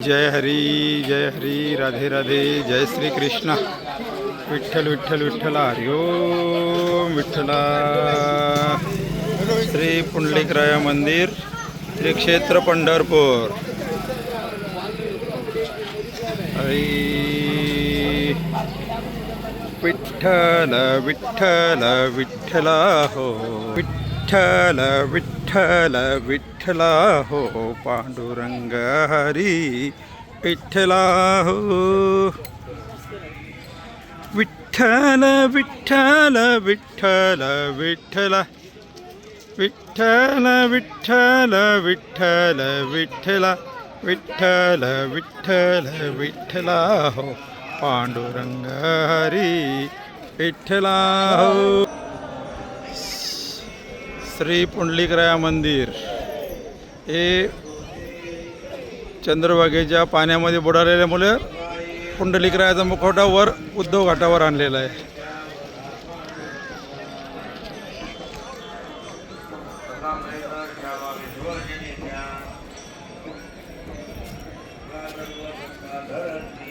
जय हरी राधे राधे जय श्री कृष्ण विठ्ठल विठ्ठल विठ्ठल हरी ओम विठ्ठला श्री पुंडलिकराय मंदिर श्री क्षेत्र पंढरपूर हरी विठ्ठल विठ्ठल विठ्ठला हो विठ्ठल विठ्ठल विठ्ठला हो पांडुरंग हरी विठ्ठला हो विठ्ठल विठ्ठल विठ्ठल विठ्ठला विठ्ठल विठ्ठल विठ्ठल विठ्ठला विठ्ठल विठ्ठल विठ्ठला हो पांडुरंग हरी विठ्ठला हो श्री पुंडलिकराय मंदिर हे चंद्रभागेच्या पाण्यामध्ये बुडालेल्यामुळे पुंडलिकरायाचा मुखवटा वर उद्धव घाटावर आणलेला आहे.